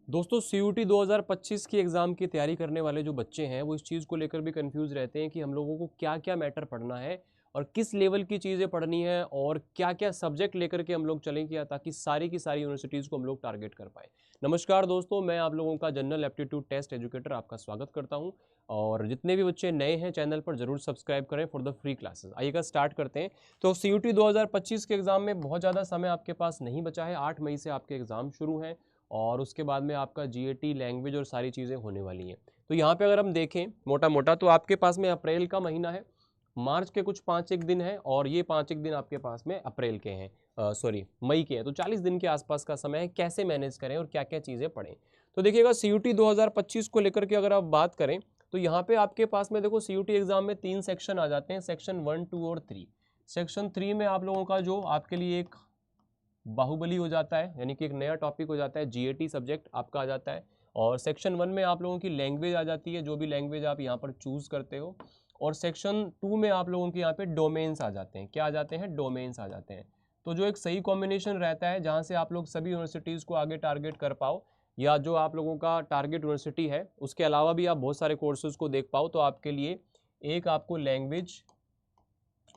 दोस्तों CUT 2025 की exam की तैयारी करने वाले जो बच्चे हैं वो इस चीज़ को लेकर भी कंफ्यूज रहते हैं कि हम लोगों को क्या क्या मैटर पढ़ना है और किस लेवल की चीज़ें पढ़नी है और क्या क्या सब्जेक्ट लेकर के हम लोग चलें क्या ताकि सारी की सारी यूनिवर्सिटीज़ को हम लोग टारगेट कर पाएँ। नमस्कार दोस्तों, मैं आप लोगों का जनरल एप्टीट्यूड टेस्ट एजुकेटर आपका स्वागत करता हूं और जितने भी बच्चे नए हैं चैनल पर जरूर सब्सक्राइब करें फॉर द फ्री क्लासेस। आइएगा स्टार्ट करते हैं। तो CUT 2025 के एग्ज़ाम में बहुत ज़्यादा समय आपके पास नहीं बचा है। 8 मई से आपके एग्ज़ाम शुरू हैं और उसके बाद में आपका GAT लैंग्वेज और सारी चीज़ें होने वाली हैं। तो यहाँ पे अगर हम देखें मोटा मोटा तो आपके पास में अप्रैल का महीना है, मार्च के कुछ 5 एक दिन है और ये 5 एक दिन आपके पास में अप्रैल के हैं, सॉरी मई के हैं। तो 40 दिन के आसपास का समय है। कैसे मैनेज करें और क्या क्या चीज़ें पढ़ें। तो देखिएगा CUT 2025 को लेकर के अगर आप बात करें तो यहाँ पे आपके पास में देखो CUT एग्ज़ाम में 3 सेक्शन आ जाते हैं, सेक्शन 1, 2 और 3। सेक्शन 3 में आप लोगों का जो आपके लिए एक बाहुबली हो जाता है, यानी कि एक नया टॉपिक हो जाता है, GAT सब्जेक्ट आपका आ जाता है। और सेक्शन 1 में आप लोगों की लैंग्वेज आ जाती है, जो भी लैंग्वेज आप यहाँ पर चूज़ करते हो। और सेक्शन 2 में आप लोगों के यहाँ पे डोमेन्स आ जाते हैं। क्या आ जाते हैं? डोमेन्स आ जाते हैं। तो जो एक सही कॉम्बिनेशन रहता है जहाँ से आप लोग सभी यूनिवर्सिटीज़ को आगे टारगेट कर पाओ, या जो आप लोगों का टारगेट यूनिवर्सिटी है उसके अलावा भी आप बहुत सारे कोर्सेज़ को देख पाओ, तो आपके लिए एक आपको लैंग्वेज,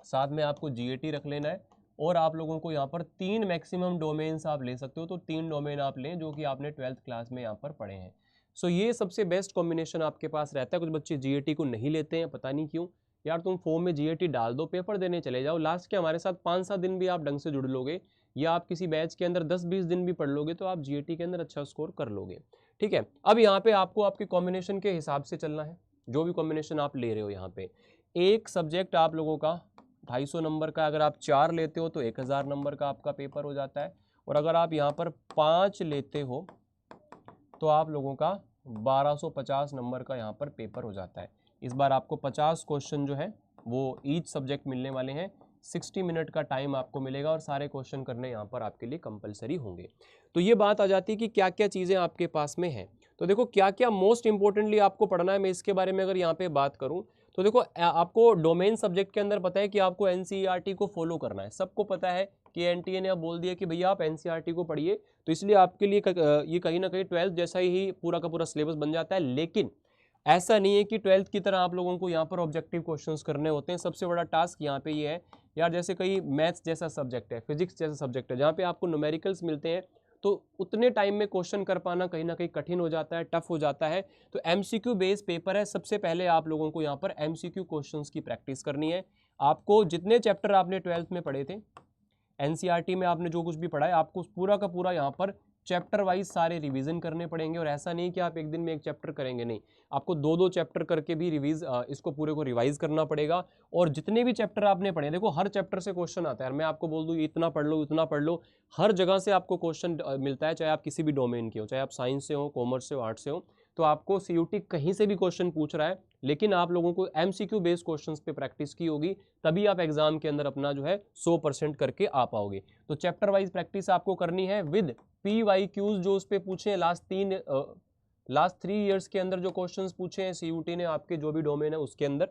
साथ में आपको GAT रख लेना है। और आप लोगों को यहाँ पर 3 मैक्सिमम डोमेन्स आप ले सकते हो, तो 3 डोमेन आप लें जो कि आपने 12th क्लास में यहाँ पर पढ़े हैं। सो ये सबसे बेस्ट कॉम्बिनेशन आपके पास रहता है। कुछ बच्चे GAT को नहीं लेते हैं, पता नहीं क्यों। यार तुम फॉर्म में GAT डाल दो, पेपर देने चले जाओ, लास्ट के हमारे साथ 5-7 दिन भी आप ढंग से जुड़ लोगे या आप किसी बैच के अंदर 10-20 दिन भी पढ़ लोगे तो आप GAT के अंदर अच्छा स्कोर कर लोगे। ठीक है, अब यहाँ पे आपको आपके कॉम्बिनेशन के हिसाब से चलना है। जो भी कॉम्बिनेशन आप ले रहे हो, यहाँ पे एक सब्जेक्ट आप लोगों का 250 नंबर का, अगर आप 4 लेते हो तो 1000 नंबर का आपका पेपर हो जाता है। और अगर आप यहाँ पर 5 लेते हो तो आप लोगों का 1250 नंबर का यहाँ पर पेपर हो जाता है। इस बार आपको 50 क्वेश्चन जो है वो ईच सब्जेक्ट मिलने वाले हैं। 60 मिनट का टाइम आपको मिलेगा और सारे क्वेश्चन करने यहाँ पर आपके लिए कंपलसरी होंगे। तो ये बात आ जाती है कि क्या क्या चीज़ें आपके पास में हैं। तो देखो क्या क्या मोस्ट इंपॉर्टेंटली आपको पढ़ना है। मैं इसके बारे में अगर यहाँ पे बात करूँ तो देखो आपको डोमेन सब्जेक्ट के अंदर पता है कि आपको NCERT को फॉलो करना है। सबको पता है कि NTA ने अब बोल दिया कि भैया आप NCERT को पढ़िए, तो इसलिए आपके लिए ये कहीं ना कहीं 12th जैसा ही पूरा का पूरा सिलेबस बन जाता है। लेकिन ऐसा नहीं है कि 12th की तरह आप लोगों को यहाँ पर ऑब्जेक्टिव क्वेश्चंस करने होते हैं। सबसे बड़ा टास्क यहाँ पे ये है यार, जैसे कहीं मैथ्स जैसा सब्जेक्ट है, फिजिक्स जैसा सब्जेक्ट है जहाँ पे आपको न्यूमेरिकल्स मिलते हैं, तो उतने टाइम में क्वेश्चन कर पाना कहीं ना कहीं कठिन हो जाता है, टफ हो जाता है। तो MCQ बेस्ड पेपर है। सबसे पहले आप लोगों को यहाँ पर MCQ क्वेश्चंस की प्रैक्टिस करनी है। आपको जितने चैप्टर आपने 12th में पढ़े थे, NCERT में आपने जो कुछ भी पढ़ा है, आपको पूरा का पूरा यहाँ पर चैप्टर वाइज सारे रिवीजन करने पड़ेंगे। और ऐसा नहीं कि आप एक दिन में एक चैप्टर करेंगे, नहीं, आपको 2-2 चैप्टर करके भी इसको पूरे को रिवाइज करना पड़ेगा। और जितने भी चैप्टर आपने पढ़े, देखो हर चैप्टर से क्वेश्चन आता है। मैं आपको बोल दूँ इतना पढ़ लो इतना पढ़ लो, हर जगह से आपको क्वेश्चन मिलता है, चाहे आप किसी भी डोमेन के हो, चाहे आप साइंस से हो, कॉमर्स से हो, आर्ट्स से हो। तो आपको CUT कहीं से भी क्वेश्चन पूछ रहा है, लेकिन आप लोगों को MCQ बेस्ड क्वेश्चंस पे प्रैक्टिस की होगी, तभी आप एग्जाम के अंदर अपना जो है 100% करके आ पाओगे। तो चैप्टर वाइज प्रैक्टिस आपको करनी है विद PYQs जो उस पे पूछे हैं लास्ट 3 ईयर्स के अंदर जो क्वेश्चंस पूछे हैं CUT ने आपके जो भी डोमेन है उसके अंदर।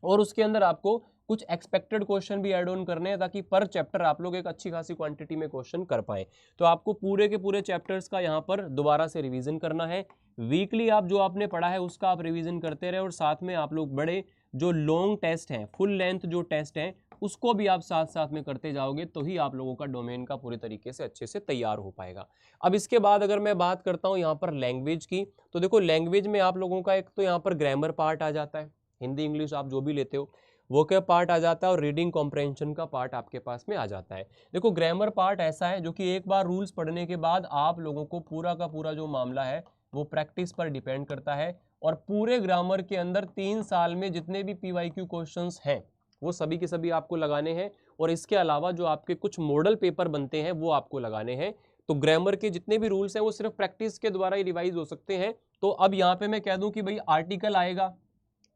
और उसके अंदर आपको कुछ एक्सपेक्टेड क्वेश्चन भी ऐड ऑन करने हैं ताकि पर चैप्टर आप लोग एक अच्छी खासी क्वांटिटी में क्वेश्चन कर पाएं। तो आपको पूरे के पूरे चैप्टर्स का यहाँ पर दोबारा से रिवीजन करना है। वीकली आप जो आपने पढ़ा है उसका आप रिवीजन करते रहे और साथ में आप लोग बड़े जो लॉन्ग टेस्ट हैं, फुल लेंथ जो टेस्ट हैं, उसको भी आप साथ साथ में करते जाओगे, तो ही आप लोगों का डोमेन का पूरी तरीके से अच्छे से तैयार हो पाएगा। अब इसके बाद अगर मैं बात करता हूँ यहाँ पर लैंग्वेज की, तो देखो लैंग्वेज में आप लोगों का एक तो यहाँ पर ग्रामर पार्ट आ जाता है, हिंदी इंग्लिश आप जो भी लेते हो वो क्या पार्ट आ जाता है, और रीडिंग कॉम्प्रहेंशन का पार्ट आपके पास में आ जाता है। देखो ग्रामर पार्ट ऐसा है जो कि एक बार रूल्स पढ़ने के बाद आप लोगों को पूरा का पूरा जो मामला है वो प्रैक्टिस पर डिपेंड करता है। और पूरे ग्रामर के अंदर 3 साल में जितने भी PYQ क्वेश्चंस हैं वो सभी के सभी आपको लगाने हैं। और इसके अलावा जो आपके कुछ मॉडल पेपर बनते हैं वो आपको लगाने हैं। तो ग्रामर के जितने भी रूल्स हैं वो सिर्फ प्रैक्टिस के द्वारा ही रिवाइज हो सकते हैं। तो अब यहाँ पे मैं कह दूं कि भाई आर्टिकल आएगा,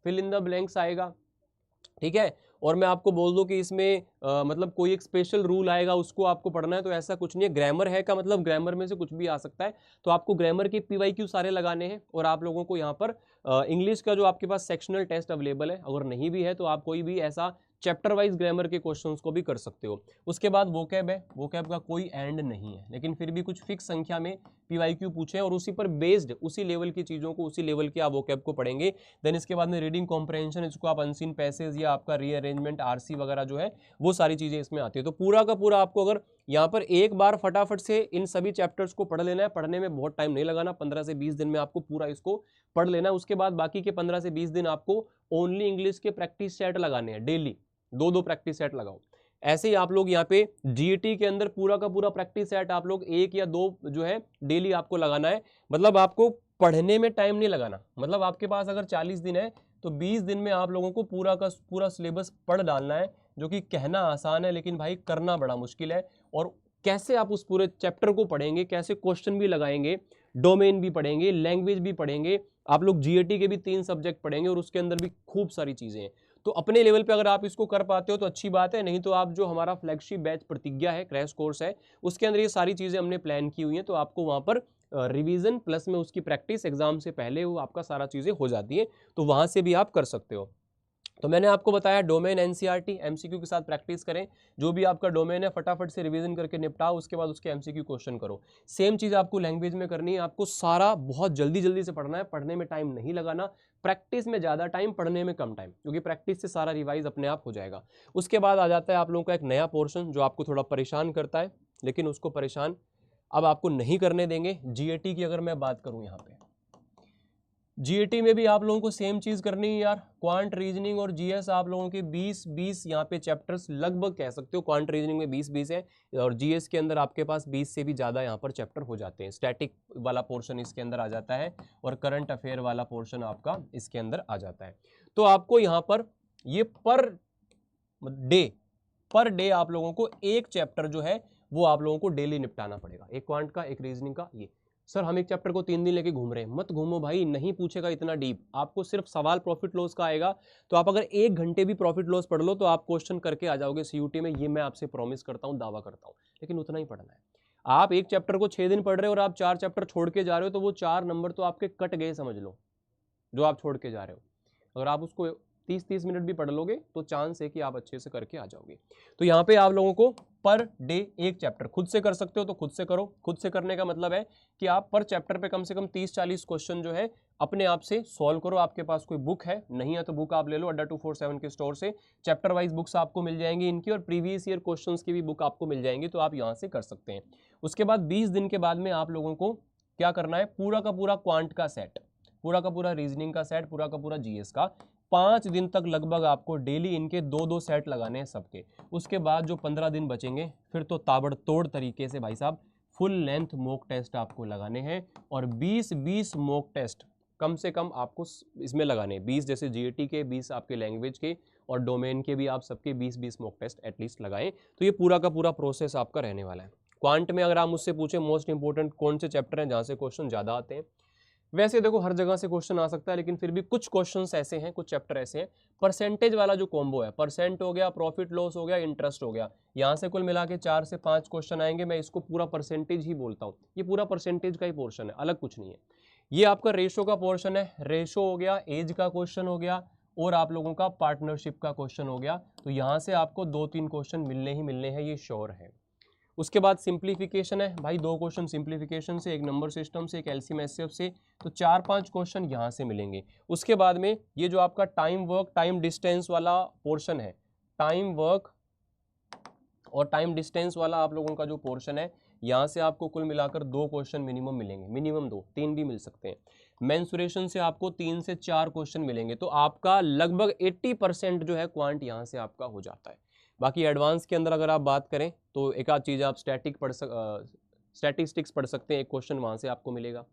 फिल इन द ब्लैंक्स आएगा, ठीक है। और मैं आपको बोल दूं कि इसमें मतलब कोई एक स्पेशल रूल आएगा उसको आपको पढ़ना है, तो ऐसा कुछ नहीं है। ग्रामर है का मतलब ग्रामर में से कुछ भी आ सकता है। तो आपको ग्रामर के PYQ सारे लगाने हैं। और आप लोगों को यहाँ पर इंग्लिश का जो आपके पास सेक्शनल टेस्ट अवेलेबल है, अगर नहीं भी है तो आप कोई भी ऐसा चैप्टर वाइज ग्रामर के क्वेश्चंस को भी कर सकते हो। उसके बाद वोकैब है, वोकैब का कोई एंड नहीं है, लेकिन फिर भी कुछ फिक्स संख्या में पीवाईक्यू पूछे और उसी पर बेस्ड उसी लेवल की चीज़ों को, उसी लेवल के आप वोकैब को पढ़ेंगे। देन इसके बाद में रीडिंग कॉम्प्रहेंशन, इसको आप अनसीन पैसेज या आपका रीअरेंजमेंट, आरसी वगैरह जो है वो सारी चीज़ें इसमें आती है। तो पूरा का पूरा आपको अगर यहाँ पर एक बार फटाफट से इन सभी चैप्टर्स को पढ़ लेना है, पढ़ने में बहुत टाइम नहीं लगाना, 15 से 20 दिन में आपको पूरा इसको पढ़ लेना है। उसके बाद बाकी के 15 से 20 दिन आपको ओनली इंग्लिश के प्रैक्टिस सेट लगाने हैं, डेली 2-2 प्रैक्टिस सेट लगाओ। ऐसे ही आप लोग यहाँ पे जीएटी के अंदर पूरा का पूरा प्रैक्टिस सेट आप लोग 1 या 2 जो है डेली आपको लगाना है। मतलब आपको पढ़ने में टाइम नहीं लगाना, मतलब आपके पास अगर 40 दिन है तो 20 दिन में आप लोगों को पूरा का पूरा सिलेबस पढ़ डालना है, जो कि कहना आसान है लेकिन भाई करना बड़ा मुश्किल है। और कैसे आप उस पूरे चैप्टर को पढ़ेंगे, कैसे क्वेश्चन भी लगाएंगे, डोमेन भी पढ़ेंगे, लैंग्वेज भी पढ़ेंगे, आप लोग जीएटी के भी 3 सब्जेक्ट पढ़ेंगे और उसके अंदर भी खूब सारी चीज़ें हैं। तो अपने लेवल पे अगर आप इसको कर पाते हो तो अच्छी बात है, नहीं तो आप जो हमारा फ्लैगशिप बैच प्रतिज्ञा है, क्रैश कोर्स है, उसके अंदर ये सारी चीज़ें हमने प्लान की हुई हैं। तो आपको वहाँ पर रिवीजन प्लस में उसकी प्रैक्टिस एग्जाम से पहले वो आपका सारा चीज़ें हो जाती है, तो वहाँ से भी आप कर सकते हो। तो मैंने आपको बताया डोमेन एनसीईआरटी, एमसीक्यू के साथ प्रैक्टिस करें, जो भी आपका डोमेन है फटाफट से रिवीजन करके निपटाओ, उसके बाद उसके एमसीक्यू क्वेश्चन करो। सेम चीज़ आपको लैंग्वेज में करनी है, आपको सारा बहुत जल्दी जल्दी से पढ़ना है, पढ़ने में टाइम नहीं लगाना, प्रैक्टिस में ज़्यादा टाइम, पढ़ने में कम टाइम, क्योंकि प्रैक्टिस से सारा रिवाइज अपने आप हो जाएगा। उसके बाद आ जाता है आप लोगों का एक नया पोर्शन जो आपको थोड़ा परेशान करता है, लेकिन उसको परेशान अब आपको नहीं करने देंगे। जीएटी की अगर मैं बात करूँ, यहाँ पे जीएटी में भी आप लोगों को सेम चीज़ करनी है यार। क्वांट रीजनिंग और जीएस आप लोगों के 20-20 यहाँ पे चैप्टर्स लगभग कह सकते हो। क्वांट रीजनिंग में 20-20 है और जीएस के अंदर आपके पास 20 से भी ज़्यादा यहाँ पर चैप्टर हो जाते हैं। स्टैटिक वाला पोर्शन इसके अंदर आ जाता है और करंट अफेयर वाला पोर्शन आपका इसके अंदर आ जाता है। तो आपको यहाँ पर ये पर डे आप लोगों को एक चैप्टर जो है वो आप लोगों को डेली निपटाना पड़ेगा। एक क्वांट का, एक रीजनिंग का। ये सर हम एक चैप्टर को 3 दिन लेके घूम रहे हैं, मत घूमो भाई, नहीं पूछेगा इतना डीप। आपको सिर्फ सवाल प्रॉफिट लॉस का आएगा, तो आप अगर 1 घंटे भी प्रॉफिट लॉस पढ़ लो तो आप क्वेश्चन करके आ जाओगे सीयूटी में, ये मैं आपसे प्रॉमिस करता हूँ, दावा करता हूँ। लेकिन उतना ही पढ़ना है। आप एक चैप्टर को 6 दिन पढ़ रहे हो और आप 4 चैप्टर छोड़ के जा रहे हो, तो वो 4 नंबर तो आपके कट गए समझ लो, जो आप छोड़ के जा रहे हो। अगर आप उसको 30-30 मिनट भी पढ़ लोगे तो चांस है कि आप अच्छे से करके आ जाओगे। तो यहाँ पे आप लोगों को पर डे एक चैप्टर खुद से कर सकते हो तो खुद से करो। खुद से करने का मतलब है कि आप पर चैप्टर पे कम से कम 30-40 क्वेश्चन जो है अपने आप से सॉल्व करो। आपके पास कोई बुक है, नहीं है तो बुक आप ले लो अड्डा 247 के स्टोर से। चैप्टर वाइज बुक्स आपको मिल जाएंगी इनकी, और प्रीवियस ईयर क्वेश्चन की भी बुक आपको मिल जाएंगी, तो आप यहाँ से कर सकते हैं। उसके बाद 20 दिन के बाद में आप लोगों को क्या करना है, पूरा का पूरा क्वांट का सेट, पूरा का पूरा रीजनिंग का सेट, पूरा का पूरा जीएस का 5 दिन तक लगभग आपको डेली इनके 2-2 सेट लगाने हैं सबके। उसके बाद जो 15 दिन बचेंगे फिर तो ताबड़तोड़ तरीके से भाई साहब फुल लेंथ मॉक टेस्ट आपको लगाने हैं, और 20-20 मॉक टेस्ट कम से कम आपको इसमें लगाने हैं। 20 जैसे जीएटी के, 20 आपके लैंग्वेज के, और डोमेन के भी आप सबके 20-20 मॉक टेस्ट एटलीस्ट लगाएं। तो ये पूरा का पूरा प्रोसेस आपका रहने वाला है। क्वांट में अगर आप मुझसे पूछें मोस्ट इंपॉर्टेंट कौन से चैप्टर हैं जहाँ से क्वेश्चन ज़्यादा आते हैं, वैसे देखो हर जगह से क्वेश्चन आ सकता है, लेकिन फिर भी कुछ क्वेश्चंस ऐसे हैं, कुछ चैप्टर ऐसे हैं। परसेंटेज वाला जो कॉम्बो है, परसेंट हो गया, प्रॉफिट लॉस हो गया, इंटरेस्ट हो गया, यहाँ से कुल मिला के 4 से 5 क्वेश्चन आएंगे। मैं इसको पूरा परसेंटेज ही बोलता हूँ, ये पूरा परसेंटेज का ही पोर्शन है, अलग कुछ नहीं है। ये आपका रेशो का पोर्शन है, रेशो हो गया, एज का क्वेश्चन हो गया, और आप लोगों का पार्टनरशिप का क्वेश्चन हो गया। तो यहाँ से आपको 2-3 क्वेश्चन मिलने ही मिलने हैं, ये श्योर है। उसके बाद सिंप्लीफिकेशन है भाई, 2 क्वेश्चन सिंप्लीफिकेशन से, एक नंबर सिस्टम से, एक एलसीएम एचसीएफ से, तो 4-5 क्वेश्चन यहाँ से मिलेंगे। उसके बाद में ये जो आपका टाइम वर्क टाइम डिस्टेंस वाला पोर्शन है, टाइम वर्क और टाइम डिस्टेंस वाला आप लोगों का जो पोर्शन है, यहाँ से आपको कुल मिलाकर 2 क्वेश्चन मिनिमम मिलेंगे, मिनिमम 2, 3 भी मिल सकते हैं। मेंसुरेशन से आपको 3 से 4 क्वेश्चन मिलेंगे। तो आपका लगभग 80% जो है क्वांट यहाँ से आपका हो जाता है। बाकी एडवांस के अंदर अगर आप बात करें तो एक आध चीज़ आप स्टैटिस्टिक्स पढ़ सकते हैं, एक क्वेश्चन वहाँ से आपको मिलेगा।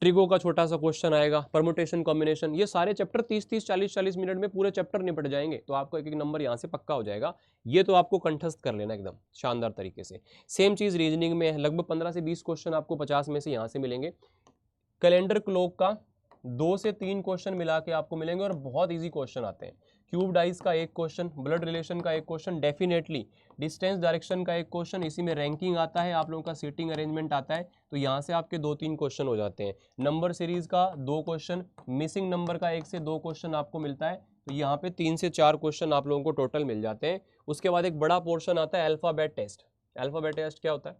ट्रिगो का छोटा सा क्वेश्चन आएगा, परमुटेशन कॉम्बिनेशन, ये सारे चैप्टर 30-30 40-40 मिनट में पूरे चैप्टर निपट जाएंगे। तो आपको एक एक नंबर यहाँ से पक्का हो जाएगा। ये तो आपको कंठस्थ कर लेना एकदम शानदार तरीके से। सेम चीज़ रीजनिंग में है, लगभग 15 से 20 क्वेश्चन आपको 50 में से यहाँ से मिलेंगे। कैलेंडर क्लॉक का 2 से 3 क्वेश्चन मिला के आपको मिलेंगे, और बहुत ईजी क्वेश्चन आते हैं। क्यूब डाइस का एक क्वेश्चन, ब्लड रिलेशन का एक क्वेश्चन, डेफिनेटली डिस्टेंस डायरेक्शन का एक क्वेश्चन, इसी में रैंकिंग आता है, आप लोगों का सीटिंग अरेंजमेंट आता है, तो यहाँ से आपके 2-3 क्वेश्चन हो जाते हैं। नंबर सीरीज का 2 क्वेश्चन, मिसिंग नंबर का 1 से 2 क्वेश्चन आपको मिलता है। तो यहाँ पे 3 से 4 क्वेश्चन आप लोगों को टोटल मिल जाते हैं। उसके बाद एक बड़ा पोर्शन आता है अल्फ़ाबेट टेस्ट। अल्फ़ाबेट टेस्ट क्या होता है?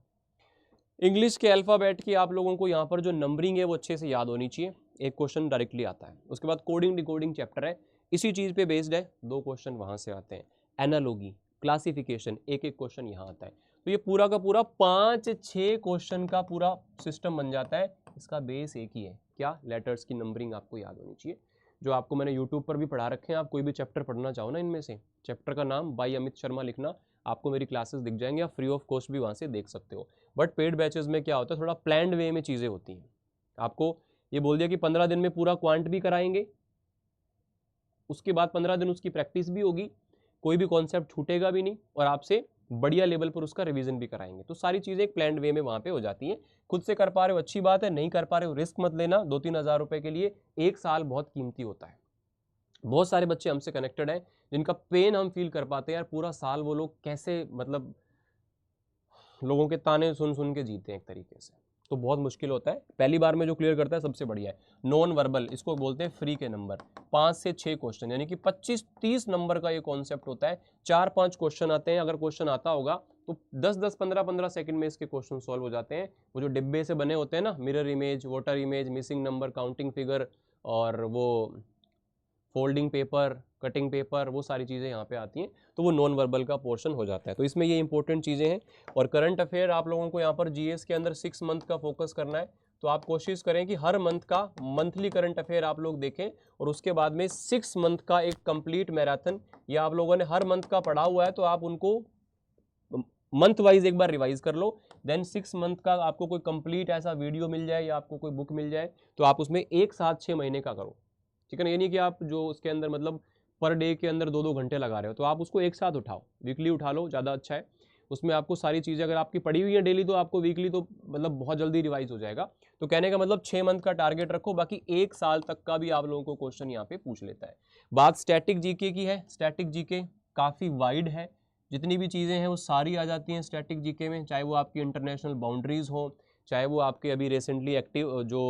इंग्लिश के अल्फ़ाबेट की आप लोगों को यहाँ पर जो नंबरिंग है वो अच्छे से याद होनी चाहिए, एक क्वेश्चन डायरेक्टली आता है। उसके बाद कोडिंग डिकोडिंग चैप्टर है, इसी चीज़ पे बेस्ड है, 2 क्वेश्चन वहाँ से आते हैं। एनालॉजी, क्लासिफिकेशन, एक एक क्वेश्चन यहाँ आता है। तो ये पूरा का पूरा 5-6 क्वेश्चन का पूरा सिस्टम बन जाता है। इसका बेस एक ही है, क्या? लेटर्स की नंबरिंग आपको याद होनी चाहिए, जो आपको मैंने यूट्यूब पर भी पढ़ा रखे हैं। आप कोई भी चैप्टर पढ़ना चाहो ना इनमें से, चैप्टर का नाम बाई अमित शर्मा लिखना, आपको मेरी क्लासेस दिख जाएंगे, आप फ्री ऑफ कॉस्ट भी वहाँ से देख सकते हो। बट पेड बैचेस में क्या होता है, थोड़ा प्लान्ड वे में चीज़ें होती हैं। आपको ये बोल दिया कि 15 दिन में पूरा क्वांट भी कराएंगे, उसके बाद 15 दिन उसकी प्रैक्टिस भी होगी, कोई भी कॉन्सेप्ट छूटेगा भी नहीं, और आपसे बढ़िया लेवल पर उसका रिवीजन भी कराएंगे। तो सारी चीज़ें एक प्लान्ड वे में वहाँ पे हो जाती हैं। खुद से कर पा रहे हो अच्छी बात है, नहीं कर पा रहे हो रिस्क मत लेना। 2-3 हज़ार रुपये के लिए 1 साल बहुत कीमती होता है। बहुत सारे बच्चे हमसे कनेक्टेड हैं जिनका पेन हम फील कर पाते हैं यार, पूरा साल वो लोग कैसे मतलब लोगों के ताने सुन सुन के जीते हैं एक तरीके से, तो बहुत मुश्किल होता है। पहली बार में जो क्लियर करता है सबसे बढ़िया है। नॉन वर्बल, इसको बोलते हैं फ्री के नंबर, 5 से 6 क्वेश्चन, यानी कि 25-30 नंबर का ये कॉन्सेप्ट होता है। 4-5 क्वेश्चन आते हैं, अगर क्वेश्चन आता होगा तो 10-10, 15-15 सेकंड में इसके क्वेश्चन सॉल्व हो जाते हैं। वो जो डिब्बे से बने होते हैं ना, mirror image, water image, missing number, counting figure, और वो फोल्डिंग पेपर, कटिंग पेपर, वो सारी चीज़ें यहाँ पे आती हैं। तो वो नॉन वर्बल का पोर्शन हो जाता है। तो इसमें ये इंपॉर्टेंट चीज़ें हैं। और करंट अफेयर आप लोगों को यहाँ पर जीएस के अंदर 6 मंथ का फोकस करना है। तो आप कोशिश करें कि हर मंथ का मंथली करंट अफेयर आप लोग देखें, और उसके बाद में 6 मंथ का एक कंप्लीट मैराथन, या आप लोगों ने हर मंथ का पढ़ा हुआ है तो आप उनको मंथ वाइज एक बार रिवाइज कर लो। देन 6 मंथ का आपको कोई कंप्लीट ऐसा वीडियो मिल जाए या आपको कोई बुक मिल जाए, तो आप उसमें एक साथ 6 महीने का करो। ठीक है ना? ये नहीं कि आप जो उसके अंदर मतलब पर डे के अंदर 2-2 घंटे लगा रहे हो, तो आप उसको एक साथ उठाओ, वीकली उठा लो, ज़्यादा अच्छा है। उसमें आपको सारी चीज़ें अगर आपकी पढ़ी हुई है डेली, तो आपको वीकली तो मतलब बहुत जल्दी रिवाइज हो जाएगा। तो कहने का मतलब 6 मंथ का टारगेट रखो, बाकी 1 साल तक का भी आप लोगों को क्वेश्चन यहाँ पे पूछ लेता है। बात स्टैटिक जीके की है। स्टैटिक जीके काफ़ी वाइड है, जितनी भी चीज़ें हैं वो सारी आ जाती हैं स्टैटिक जीके में, चाहे वो आपकी इंटरनेशनल बाउंड्रीज हो, चाहे वो आपके अभी रिसेंटली एक्टिव जो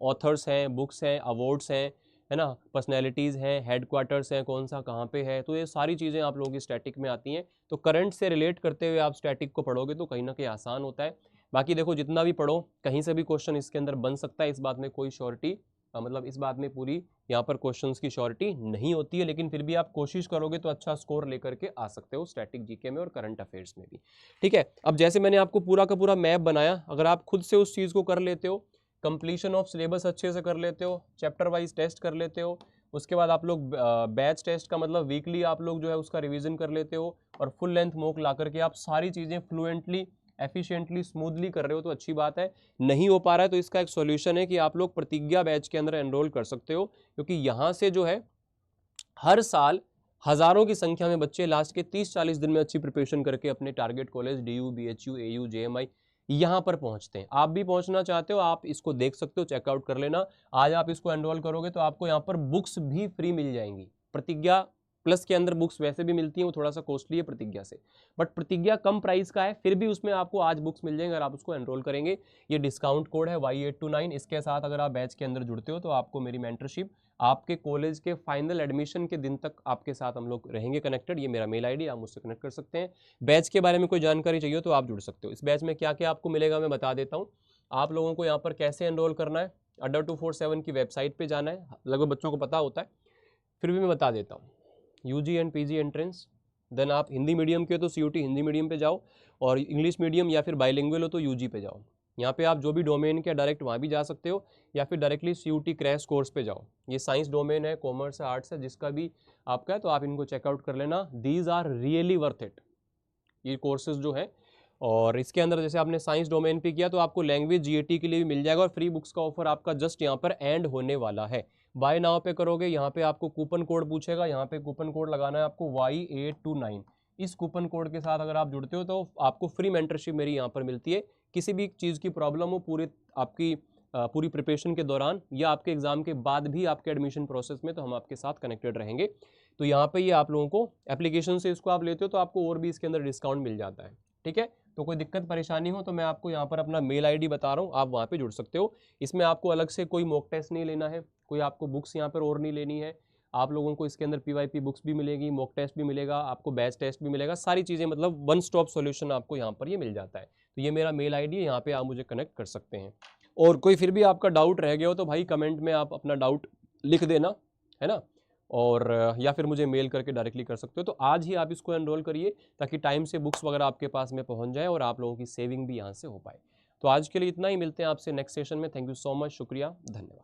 ऑथर्स हैं, बुक्स हैं, अवार्ड्स हैं, है ना, पर्सनैलिटीज़ हैं, हेडक्वार्टर्स हैं, कौन सा कहाँ पे है, तो ये सारी चीज़ें आप लोगों की स्टैटिक में आती हैं। तो करंट से रिलेट करते हुए आप स्टैटिक को पढ़ोगे तो कहीं ना कहीं आसान होता है। बाकी देखो, जितना भी पढ़ो कहीं से भी क्वेश्चन इसके अंदर बन सकता है, इस बात में कोई श्योरिटी मतलब इस बात में पूरी यहाँ पर क्वेश्चंस की श्योरिटी नहीं होती है, लेकिन फिर भी आप कोशिश करोगे तो अच्छा स्कोर लेकर के आ सकते हो स्टैटिक जीके में और करंट अफेयर्स में भी। ठीक है, अब जैसे मैंने आपको पूरा का पूरा मैप बनाया, अगर आप खुद से उस चीज़ को कर लेते हो, कंप्लीशन ऑफ सिलेबस अच्छे से कर लेते हो, चैप्टर वाइज टेस्ट कर लेते हो, उसके बाद आप लोग बैच टेस्ट का मतलब वीकली आप लोग जो है उसका रिवीजन कर लेते हो, और फुल लेंथ मॉक ला करके आप सारी चीज़ें फ्लुएंटली, एफिशिएंटली, स्मूथली कर रहे हो, तो अच्छी बात है। नहीं हो पा रहा है तो इसका एक सॉल्यूशन है कि आप लोग प्रतिज्ञा बैच के अंदर एनरोल कर सकते हो, क्योंकि यहाँ से जो है हर साल हज़ारों की संख्या में बच्चे लास्ट के 30-40 दिन में अच्छी प्रिपरेशन करके अपने target college DU, BHU, AU, JMI यहाँ पर पहुँचते हैं। आप भी पहुँचना चाहते हो, आप इसको देख सकते हो, चेकआउट कर लेना। आज आप इसको एनरोल करोगे तो आपको यहाँ पर बुक्स भी फ्री मिल जाएंगी। प्रतिज्ञा प्लस के अंदर बुक्स वैसे भी मिलती हैं, वो थोड़ा सा कॉस्टली है प्रतिज्ञा से, बट प्रतिज्ञा कम प्राइस का है, फिर भी उसमें आपको आज बुक्स मिल जाएंगे अगर आप उसको एनरोल करेंगे। ये डिस्काउंट कोड है Y829। इसके साथ अगर आप बैच के अंदर जुड़ते हो तो आपको मेरी मेंटरशिप आपके कॉलेज के फाइनल एडमिशन के दिन तक आपके साथ हम लोग रहेंगे कनेक्टेड। ये मेरा मेल ID, आप मुझसे कनेक्ट कर सकते हैं। बैच के बारे में कोई जानकारी चाहिए तो आप जुड़ सकते हो। इस बैच में क्या क्या आपको मिलेगा मैं बता देता हूँ। आप लोगों को यहाँ पर कैसे एनरोल करना है, अडर 247 की वेबसाइट पर जाना है, लगभग बच्चों को पता होता है, फिर भी मैं बता देता हूँ। UG and PG entrance, then आप हिंदी मीडियम के हो तो CUT हिंदी मीडियम पे जाओ, और इंग्लिश मीडियम या फिर बाइलिंगुअल हो तो UG पे जाओ। यहाँ पे आप जो भी डोमेन के डायरेक्ट वहाँ भी जा सकते हो, या फिर डायरेक्टली CUT क्रैश कोर्स पे जाओ। ये साइंस डोमेन है, कॉमर्स है, आर्ट्स है, जिसका भी आपका है तो आप इनको चेकआउट कर लेना। These are really worth it, ये कोर्सेज जो है। और इसके अंदर जैसे आपने साइंस डोमेन पे किया तो आपको लैंग्वेज GAT के लिए भी मिल जाएगा, और फ्री बुक्स का ऑफर आपका जस्ट यहाँ पर एंड होने वाला है। बाय नाउ पे करोगे, यहाँ पे आपको कूपन कोड पूछेगा, यहाँ पे कूपन कोड लगाना है आपको Y829। इस कूपन कोड के साथ अगर आप जुड़ते हो तो आपको फ्री मेंटरशिप मेरी यहाँ पर मिलती है। किसी भी चीज़ की प्रॉब्लम हो पूरे आपकी पूरी प्रिपरेशन के दौरान या आपके एग्जाम के बाद भी आपके एडमिशन प्रोसेस में, तो हम आपके साथ कनेक्टेड रहेंगे। तो यहाँ पे ये आप लोगों को एप्लीकेशन से इसको आप लेते हो तो आपको और भी इसके अंदर डिस्काउंट मिल जाता है। ठीक है, तो कोई दिक्कत परेशानी हो तो मैं आपको यहाँ पर अपना मेल ID बता रहा हूँ, आप वहाँ पे जुड़ सकते हो। इसमें आपको अलग से कोई मॉक टेस्ट नहीं लेना है, कोई आपको बुक्स यहाँ पर और नहीं लेनी है, आप लोगों को इसके अंदर PYP बुक्स भी मिलेगी, मॉक टेस्ट भी मिलेगा, आपको बैच टेस्ट भी मिलेगा, सारी चीज़ें मतलब वन स्टॉप सॉल्यूशन आपको यहाँ पर ये मिल जाता है। तो ये मेरा मेल ID है, यहाँ पे आप मुझे कनेक्ट कर सकते हैं। और कोई फिर भी आपका डाउट रह गया हो तो भाई कमेंट में आप अपना डाउट लिख देना, है ना, और या फिर मुझे मेल करके डायरेक्टली कर सकते हो। तो आज ही आप इसको एनरोल करिए ताकि टाइम से बुक्स वगैरह आपके पास में पहुंच जाए और आप लोगों की सेविंग भी यहाँ से हो पाए। तो आज के लिए इतना ही, मिलते हैं आपसे नेक्स्ट सेशन में। थैंक यू सो मच, शुक्रिया, धन्यवाद।